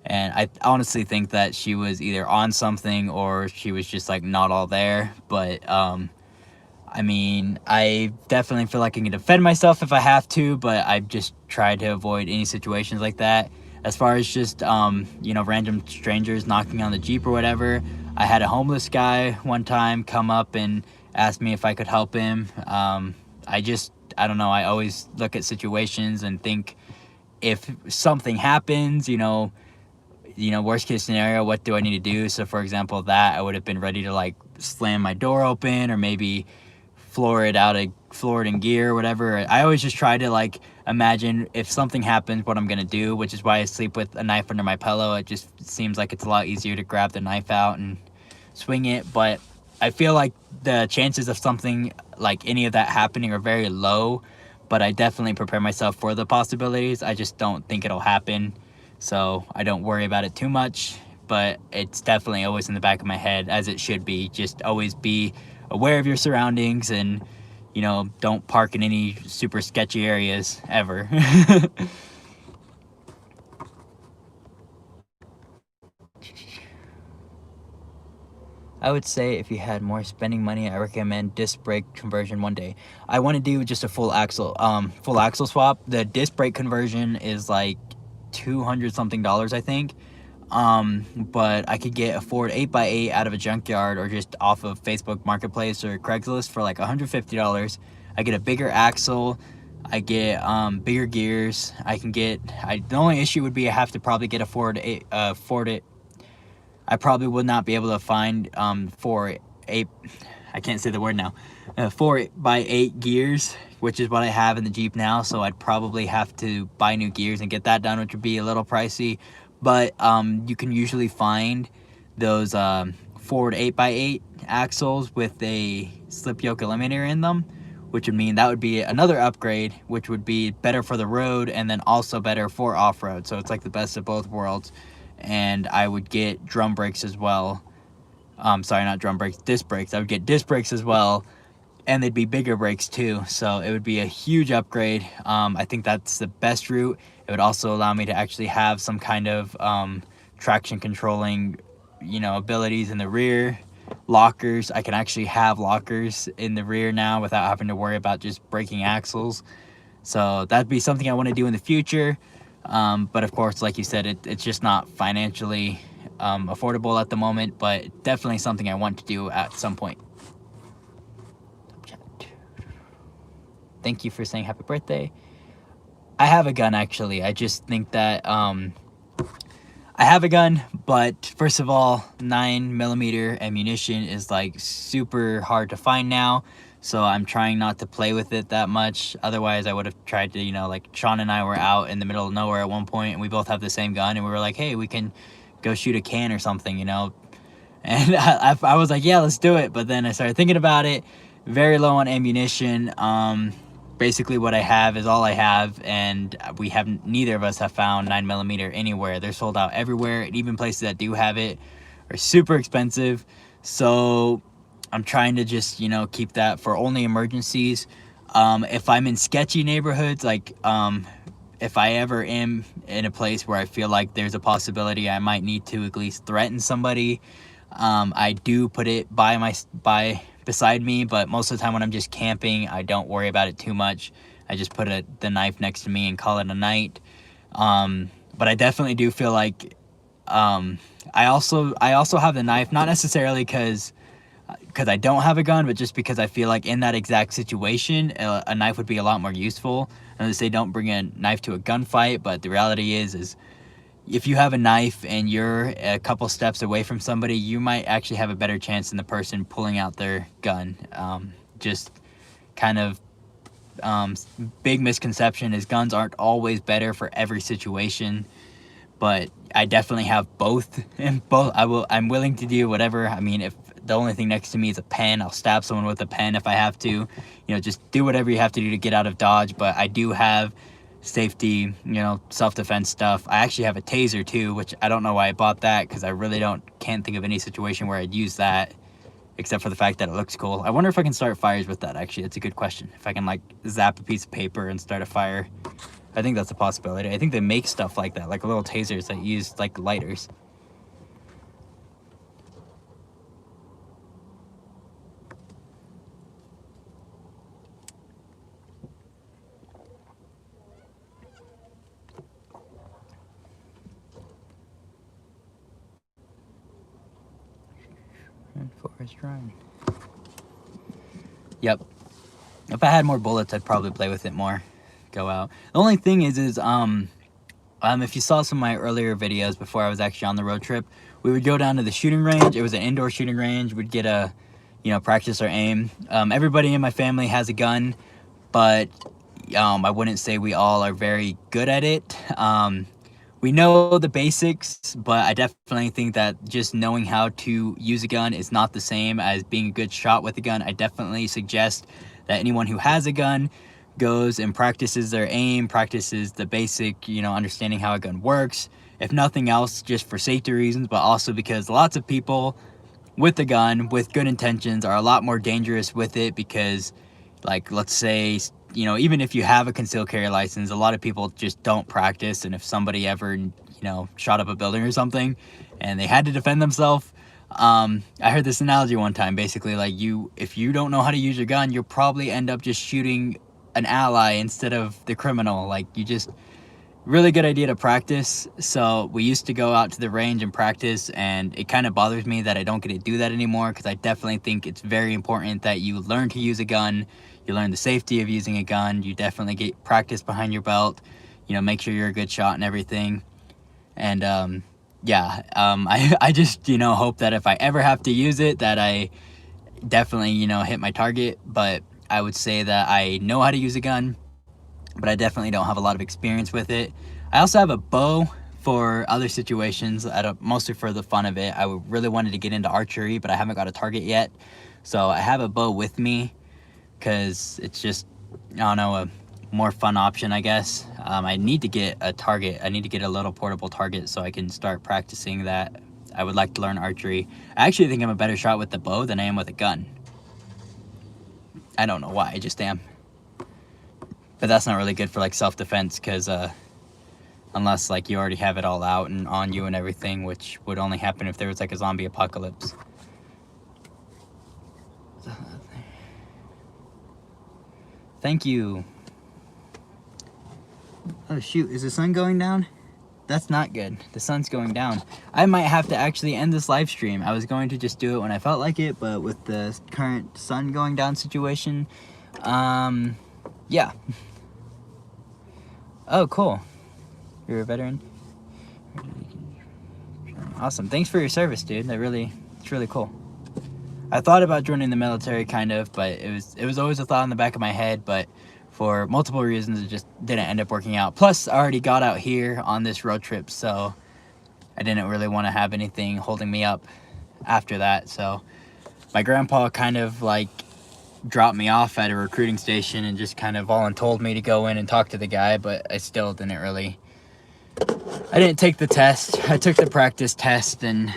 And I honestly think that she was either on something or she was just like not all there. But I mean, I definitely feel like I can defend myself if I have to, but I've just tried to avoid any situations like that. As far as just, you know, random strangers knocking on the Jeep or whatever, I had a homeless guy one time come up and ask me if I could help him. I don't know, I always look at situations and think, if something happens, you know, worst case scenario, what do I need to do? So for example, that I would have been ready to like slam my door open, or maybe floor it in gear or whatever. I always just try to like imagine if something happens, what I'm gonna do, which is why I sleep with a knife under my pillow. It just seems like it's a lot easier to grab the knife out and swing it. But I feel like the chances of something like any of that happening are very low, but I definitely prepare myself for the possibilities. I just don't think it'll happen, so I don't worry about it too much. But it's definitely always in the back of my head, as it should be. Just always be aware of your surroundings, and you know, don't park in any super sketchy areas ever. I would say if you had more spending money, I recommend disc brake conversion one day. I want to do just a full axle swap. The disc brake conversion is like $200 something, I think. But I could get a Ford 8x8 out of a junkyard, or just off of Facebook Marketplace or Craigslist, for like $150. I get a bigger axle. I get bigger gears. The only issue would be I have to probably get a I probably would not be able to find 4 8, I can't say the word now, 4x8 gears, which is what I have in the Jeep now. So I'd probably have to buy new gears and get that done, which would be a little pricey. But you can usually find those Ford 8x8 axles with a slip yoke eliminator in them, which would mean that would be another upgrade, which would be better for the road and then also better for off-road. So it's like the best of both worlds. And I would get drum brakes as well. Sorry, not drum brakes, disc brakes. I would get disc brakes as well, and they'd be bigger brakes too. So it would be a huge upgrade. I think that's the best route. It would also allow me to actually have some kind of traction controlling, you know, abilities in the rear. Lockers. I can actually have lockers in the rear now without having to worry about just breaking axles. So that'd be something I want to do in the future. But of course, like you said, it's just not financially affordable at the moment, but definitely something I want to do at some point. Thank you for saying happy birthday. I have a gun, actually. I just think that I have a gun, but first of all, 9mm ammunition is like super hard to find now. So I'm trying not to play with it that much. Otherwise, I would have tried to, you know, like Sean and I were out in the middle of nowhere at one point, and we both have the same gun, and we were like, hey, we can go shoot a can or something, you know. And I was like, yeah, let's do it. But then I started thinking about it. Very low on ammunition. Basically what I have is all I have, and neither of us have found 9mm anywhere. They're sold out everywhere, and even places that do have it are super expensive. So I'm trying to just, you know, keep that for only emergencies. If I'm in sketchy neighborhoods, like if I ever am in a place where I feel like there's a possibility I might need to at least threaten somebody, I do put it beside me. But most of the time when I'm just camping, I don't worry about it too much. I just put the knife next to me and call it a night. But I definitely do feel like I also have the knife, not necessarily because I don't have a gun, but just because I feel like in that exact situation, a knife would be a lot more useful. And they say don't bring a knife to a gunfight, but the reality is if you have a knife and you're a couple steps away from somebody, you might actually have a better chance than the person pulling out their gun. Just kind of big misconception is guns aren't always better for every situation. But I definitely have both, and I'm willing to do whatever. I mean, if the only thing next to me is a pen, I'll stab someone with a pen if I have to. You know, just do whatever you have to do to get out of Dodge. But I do have safety, you know, self-defense stuff. I actually have a taser too, which I don't know why I bought that, because I really can't think of any situation where I'd use that, except for the fact that it looks cool. I wonder if I can start fires with that, actually. That's a good question. If I can, like, zap a piece of paper and start a fire. I think that's a possibility. I think they make stuff like that, like little tasers that use, like, lighters. destroying. Yep. If I had more bullets, I'd probably play with it more. Go out. The only thing is if you saw some of my earlier videos before I was actually on the road trip, we would go down to the shooting range. It was an indoor shooting range. We'd get a, practice our aim. Everybody in my family has a gun, but I wouldn't say we all are very good at it. We know the basics, but I definitely think that just knowing how to use a gun is not the same as being a good shot with a gun. I definitely suggest that anyone who has a gun goes and practices their aim, practices the basic, understanding how a gun works. If nothing else, just for safety reasons, but also because lots of people with a gun with good intentions are a lot more dangerous with it because, like, let's say, even if you have a concealed carry license, a lot of people just don't practice. And if somebody ever, shot up a building or something and they had to defend themselves, I heard this analogy one time, basically, like, if you don't know how to use your gun, you'll probably end up just shooting an ally instead of the criminal. Like, really good idea to practice. So we used to go out to the range and practice, and it kind of bothers me that I don't get to do that anymore, because I definitely think it's very important that you learn to use a gun, you learn the safety of using a gun, you definitely get practice behind your belt, make sure you're a good shot and everything. And I just hope that if I ever have to use it, that I definitely hit my target. But I would say that I know how to use a gun, but I definitely don't have a lot of experience with it. I also have a bow for other situations, mostly for the fun of it. I really wanted to get into archery, but I haven't got a target yet. So I have a bow with me because it's just, a more fun option, I guess. I need to get a target. I need to get a little portable target so I can start practicing that. I would like to learn archery. I actually think I'm a better shot with the bow than I am with a gun. I don't know why, I just am. But that's not really good for, like, self-defense, because unless, like, you already have it all out and on you and everything, which would only happen if there was, like, a zombie apocalypse. Thank you. Oh shoot, is the sun going down? That's not good. The sun's going down. I might have to actually end this live stream. I was going to just do it when I felt like it, but with the current sun going down situation, yeah. Oh, cool. You're a veteran? Awesome. Thanks for your service, dude. It's really cool. I thought about joining the military, kind of, but it was always a thought in the back of my head, but for multiple reasons, it just didn't end up working out. Plus, I already got out here on this road trip, so I didn't really want to have anything holding me up after that. So my grandpa kind of, like, dropped me off at a recruiting station and just kind of voluntold me to go in and talk to the guy, but I still didn't really... I didn't take the test. I took the practice test, and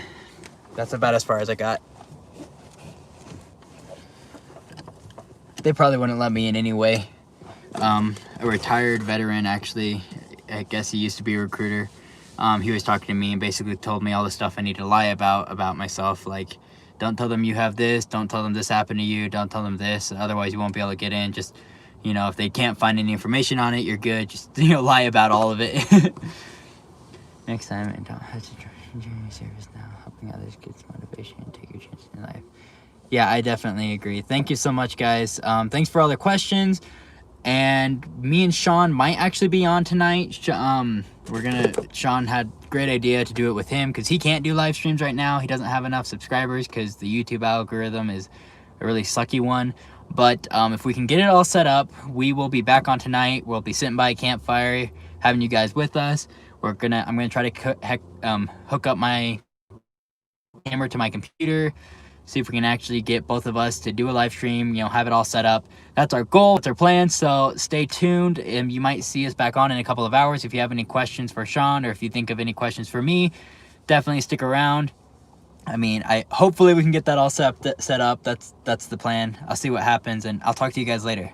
that's about as far as I got. They probably wouldn't let me in anyway. A retired veteran, actually, I guess he used to be a recruiter. He was talking to me and basically told me all the stuff I need to lie about myself. Like, don't tell them you have this, don't tell them this happened to you, don't tell them this, otherwise you won't be able to get in. Just, if they can't find any information on it, you're good. Just, lie about all of it. Next time, and don't have to join service now. Helping others gets motivation and take your chance in life. Yeah, I definitely agree. Thank you so much, guys. Thanks for all the questions. And me and Sean might actually be on tonight. Sean had a great idea to do it with him, because he can't do live streams right now. He doesn't have enough subscribers because the YouTube algorithm is a really sucky one. But if we can get it all set up, we will be back on tonight. We'll be sitting by a campfire, having you guys with us. I'm gonna try to hook up my camera to my computer, see if we can actually get both of us to do a live stream, have it all set up. That's our goal, that's our plan, so stay tuned, and you might see us back on in a couple of hours. If you have any questions for Sean, or if you think of any questions for me, definitely stick around. I mean, hopefully we can get that all set up. That's the plan. I'll see what happens, and I'll talk to you guys later.